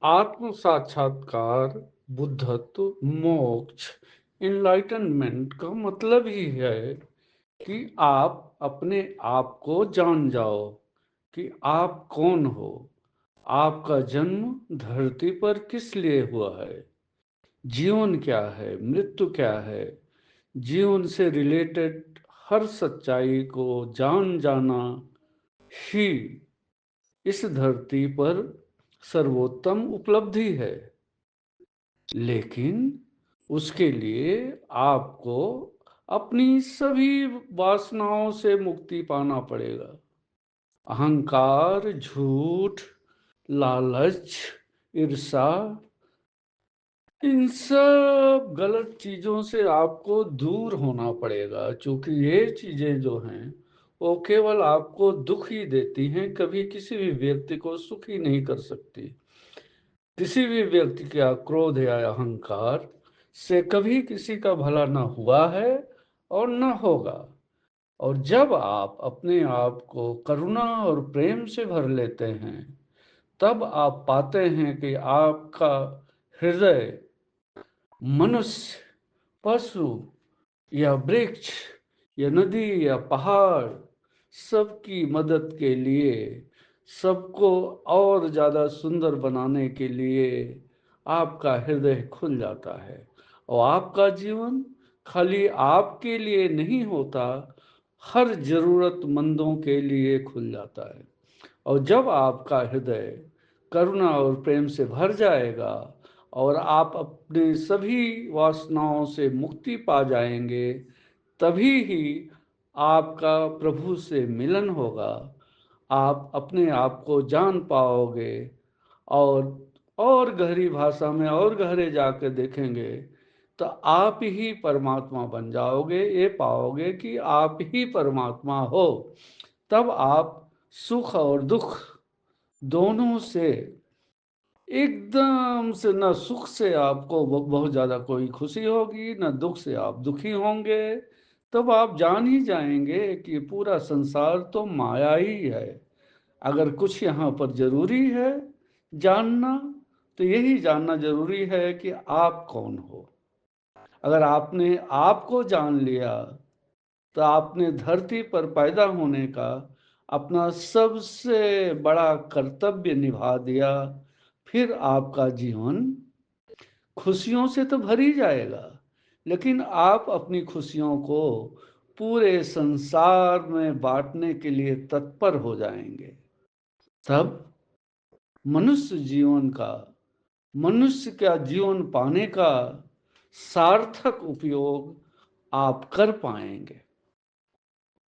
आत्म साक्षात्कार, बुद्धत्व, मोक्ष, इनलाइटनमेंट का मतलब ही है कि आप अपने आप को जान जाओ कि आप कौन हो। आपका जन्म धरती पर किस लिए हुआ है, जीवन क्या है, मृत्यु क्या है। जीवन से रिलेटेड हर सच्चाई को जान जाना ही इस धरती पर सर्वोत्तम उपलब्धि है। लेकिन उसके लिए आपको अपनी सभी वासनाओं से मुक्ति पाना पड़ेगा। अहंकार, झूठ, लालच, ईर्ष्या, इन सब गलत चीजों से आपको दूर होना पड़ेगा, क्योंकि ये चीजें जो हैं वो केवल आपको दुख ही देती हैं, कभी किसी भी व्यक्ति को सुखी नहीं कर सकती। किसी भी व्यक्ति का क्रोध या अहंकार से कभी किसी का भला न हुआ है और न होगा। और जब आप अपने आप को करुणा और प्रेम से भर लेते हैं, तब आप पाते हैं कि आपका हृदय मनुष्य, पशु या वृक्ष या नदी या पहाड़ सबकी मदद के लिए, सबको और ज़्यादा सुंदर बनाने के लिए आपका हृदय खुल जाता है। और आपका जीवन खाली आपके लिए नहीं होता, हर ज़रूरतमंदों के लिए खुल जाता है। और जब आपका हृदय करुणा और प्रेम से भर जाएगा और आप अपने सभी वासनाओं से मुक्ति पा जाएंगे, तभी ही आपका प्रभु से मिलन होगा। आप अपने आप को जान पाओगे और गहरी भाषा में और गहरे जाकर देखेंगे तो आप ही परमात्मा बन जाओगे। ये पाओगे कि आप ही परमात्मा हो। तब आप सुख और दुख दोनों से एकदम से, न सुख से आपको बहुत ज़्यादा कोई खुशी होगी, न दुख से आप दुखी होंगे। तब आप जान ही जाएंगे कि पूरा संसार तो माया ही है। अगर कुछ यहाँ पर जरूरी है जानना, तो यही जानना जरूरी है कि आप कौन हो। अगर आपने आपको जान लिया, तो आपने धरती पर पैदा होने का अपना सबसे बड़ा कर्तव्य निभा दिया। फिर आपका जीवन खुशियों से तो भर ही जाएगा, लेकिन आप अपनी खुशियों को पूरे संसार में बांटने के लिए तत्पर हो जाएंगे। तब मनुष्य का जीवन पाने का सार्थक उपयोग आप कर पाएंगे।